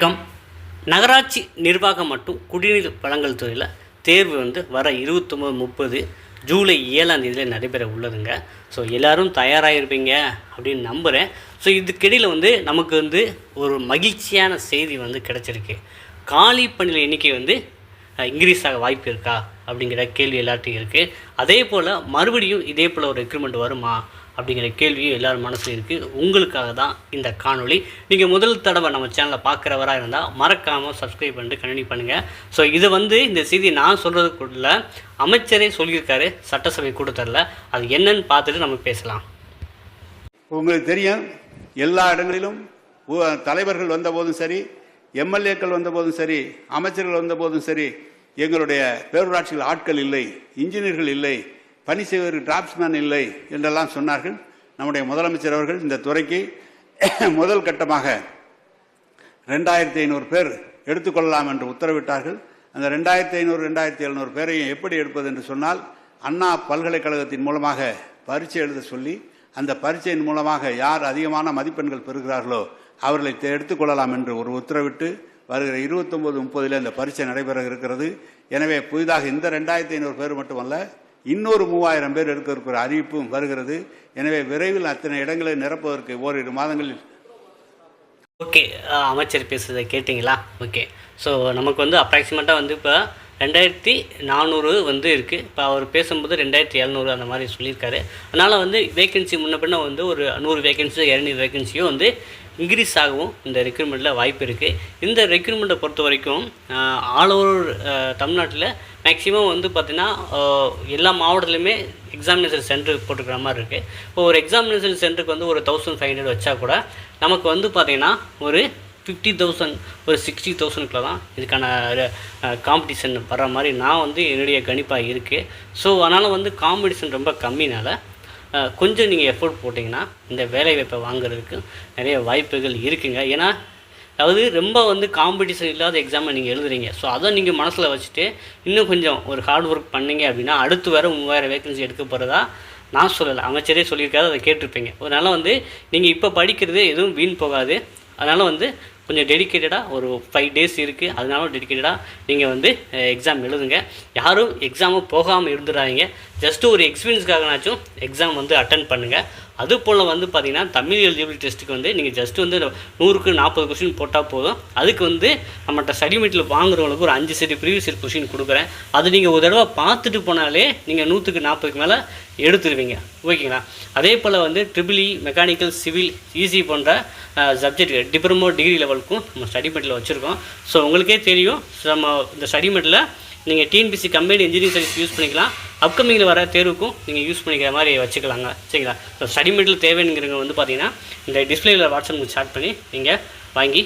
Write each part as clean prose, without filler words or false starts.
வணக்கம். நகராட்சி நிர்வாகம் மற்றும் குடிநீர் வழங்கல் துறையில் தேர்வு வர 29-30 ஜூலை 7ஆம் தேதியில் நடைபெற உள்ளதுங்க. ஸோ எல்லோரும் தயாராக இருப்பீங்க அப்படின்னு நம்புகிறேன். ஸோ இதுக்கிடையில் நமக்கு ஒரு மகிழ்ச்சியான செய்தி கிடச்சிருக்கு. காலி பணியில் எண்ணிக்கை இன்க்ரீஸ் ஆக வாய்ப்பு இருக்கா அப்படிங்கிற கேள்வி எல்லார்ட்டையும் இருக்குது. அதே போல் மறுபடியும் இதே போல் ஒரு ரெக்ரூட்மெண்ட் வருமா அப்படிங்கிற கேள்வியும் எல்லோரும் மனசில் இருக்குது. உங்களுக்காக தான் இந்த காணொளி. நீங்கள் முதல் தடவை நம்ம சேனலை பார்க்குறவராக இருந்தால் மறக்காமல் சப்ஸ்கிரைப் பண்ணிட்டு கண்டினியூ பண்ணுங்கள். ஸோ இது இந்த செய்தி நான் சொல்கிறதுக்குள்ள அமைச்சரே சொல்லியிருக்காரு சட்டசபை கூட்டத்தொடரில். அது என்னன்னு பார்த்துட்டு நம்ம பேசலாம். உங்களுக்கு தெரியும், எல்லா இடங்களிலும் தலைவர்கள் வந்தபோதும் சரி, எம்எல்ஏக்கள் வந்தபோதும் சரி, அமைச்சர்கள் வந்தபோதும் சரி, எங்களுடைய பேரூராட்சிகள் ஆட்கள் இல்லை, இன்ஜினியர்கள் இல்லை, பணி செய்வதற்கு டிராப்ஸ்மேன் இல்லை என்றெல்லாம் சொன்னார்கள். நம்முடைய முதலமைச்சர் அவர்கள் இந்த துறைக்கு முதல் கட்டமாக 2500 பேர் எடுத்துக்கொள்ளலாம் என்று உத்தரவிட்டார்கள். அந்த 2500-2700 பேரையும் எப்படி எடுப்பது என்று சொன்னால், அண்ணா பல்கலைக்கழகத்தின் மூலமாக பரீட்சை எழுத சொல்லி, அந்த பரீட்சையின் மூலமாக யார் அதிகமான மதிப்பெண்கள் பெறுகிறார்களோ அவர்களை எடுத்துக்கொள்ளலாம் என்று ஒரு உத்தரவிட்டு வருகிற 29-30 அந்த பரீட்சை நடைபெற இருக்கிறது. எனவே புதிதாக இந்த 2500 பேர் மட்டுமல்ல, இன்னொரு 3000 பேர் எடுக்க அறிவிப்பும் வருகிறது. எனவே விரைவில் அத்தனை இடங்களை நிரப்புவதற்கு ஓரிரு மாதங்களில். ஓகே, அமைச்சர் பேசுறதை கேட்டிங்களா? ஓகே, ஸோ நமக்கு அப்ராக்சிமேட்டாக இப்போ 2400 இருக்குது. இப்போ அவர் பேசும்போது 2700 அந்த மாதிரி சொல்லியிருக்காரு. அதனால் வேகன்சி முன்ன பின்ன ஒரு 100 வேகன்சியோ 200 வேகன்சியோ இன்க்ரீஸ் ஆகவும் இந்த ரெக்ரூட்மெண்ட்டில் வாய்ப்பு இருக்குது. இந்த ரெக்ரூட்மெண்ட்டை பொறுத்த வரைக்கும் ஆல் ஓவர் தமிழ்நாட்டில் மேக்ஸிமம் பார்த்திங்கன்னா எல்லா மாவட்டத்துலையுமே எக்ஸாமினேஷன் சென்டர் போட்டுக்கிற மாதிரி இருக்குது. இப்போ ஒரு எக்ஸாமினேஷன் சென்டருக்கு ஒரு 1500 வச்சா கூட நமக்கு பார்த்திங்கன்னா ஒரு 50,000 ஒரு 60,000 தான் இதுக்கான காம்படிஷன் வர்ற மாதிரி நான் என்னுடைய கணிப்பாக இருக்குது. ஸோ அதனால் காம்படிஷன் ரொம்ப கம்மினால் கொஞ்சம் நீங்கள் எஃபோர்ட் போட்டிங்கன்னா இந்த வேலைவாய்ப்பை வாங்குறதுக்கு நிறைய வாய்ப்புகள் இருக்குங்க. ஏன்னா அதாவது ரொம்ப காம்படிஷன் இல்லாத எக்ஸாமை நீங்கள் எழுதுறீங்க. ஸோ அதை நீங்கள் மனசில் வச்சுட்டு இன்னும் கொஞ்சம் ஒரு ஹார்ட் ஒர்க் பண்ணிங்க அப்படின்னா அடுத்து வேறு 3000 வேகன்சி எடுக்க போகிறதா நான் சொல்லலை, அமைச்சரே சொல்லியிருக்காரு, அதை கேட்டிருப்பீங்க. அதனால் நீங்கள் இப்போ படிக்கிறது எதுவும் வீண் போகாது. அதனால் கொஞ்சம் டெடிக்கேட்டடாக ஒரு 5 days இருக்குது. அதனால டெடிக்கேட்டடாக நீங்கள் எக்ஸாம் எழுதுங்க. யாரும் எக்ஸாமு போகாமல் இருந்துடாதீங்க. ஜஸ்ட்டு ஒரு எக்ஸ்பீரியன்ஸ்க்காகனாச்சும் எக்ஸாம் அட்டன் பண்ணுங்கள். அதுபோல் பார்த்திங்கன்னா தமிழ் எலிஜிபிலிட்டி டெஸ்ட்டுக்கு நீங்கள் ஜஸ்ட்டு 100க்கு 40 கொஷின் போட்டால் போதும். அதுக்கு நம்மகிட்ட ஸ்டடி மெட்டீரியல் வாங்குறவங்களுக்கு ஒரு 5 செட் ப்ரீவியஸ் இயர் கொஷின் கொடுக்குறேன். அது நீங்கள் ஒரு தடவை பார்த்துட்டு போனாலே நீங்கள் 100க்கு 40க்கு மேலே எடுத்துருவீங்க. ஓகேங்களா? அதே போல் triple E, mechanical, civil, EC போன்ற சப்ஜெக்ட் டிப்ளமோ டிகிரி லெவலுக்கும் நம்ம ஸ்டடி மெட்டீரியல் வச்சுருக்கோம். ஸோ உங்களுக்கே தெரியும், நம்ம இந்த ஸ்டடி மெட்டீரியலில் நீங்கள் TNPSC combined engineering service use பண்ணிக்கலாம். அப்கமிங்கில் வர தேர்வுக்கும் நீங்கள் யூஸ் பண்ணிக்கிற மாதிரி வச்சுக்கலாங்க. சரிங்களா? ஸோ ஸ்டடி மெட்டீரியல் தேவைங்கிறவங்க பார்த்தீங்கன்னா இந்த டிஸ்பிளேயில் வாட்ஸ்அப் சாட் பண்ணி நீங்கள் வாங்கி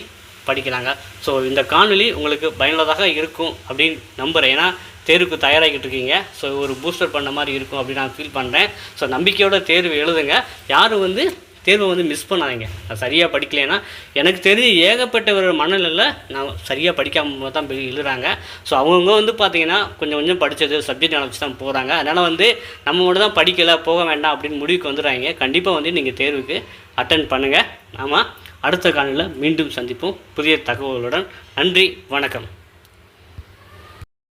படிக்கலாங்க. ஸோ இந்த காணொலி உங்களுக்கு பயனுள்ளதாக இருக்கும் அப்படின்னு நம்புகிறேன். ஏன்னா தேர்வுக்கு தயாராகிட்டு இருக்கீங்க. ஸோ ஒரு பூஸ்டர் பண்ண மாதிரி இருக்கும் அப்படின்னு நான் ஃபீல் பண்ணுறேன். ஸோ நம்பிக்கையோட தேர்வு எழுதுங்க. யாரும் தேர்வை மிஸ் பண்ணாதீங்க. நான் சரியாக படிக்கலைன்னா எனக்கு தெரிஞ்சு ஏகப்பட்ட மனநிலையில் நான் சரியாக படிக்காமல் தான் போய் எழுதுறாங்க. ஸோ அவங்கவுங்க பார்த்தீங்கன்னா கொஞ்சம் கொஞ்சம் படித்தது சப்ஜெக்ட் நாலேஜ் தான் போகிறாங்க. அதனால் நம்ம மட்டும் தான் படிக்கலை, போக வேண்டாம் அப்படின்னு முடிவுக்கு வந்துடுறாங்க. கண்டிப்பாக நீங்கள் தேர்வுக்கு அட்டன் பண்ணுங்கள். ஆமாம், அடுத்த காணொலியில் மீண்டும் சந்திப்போம் புதிய தகவலுடன். நன்றி, வணக்கம்.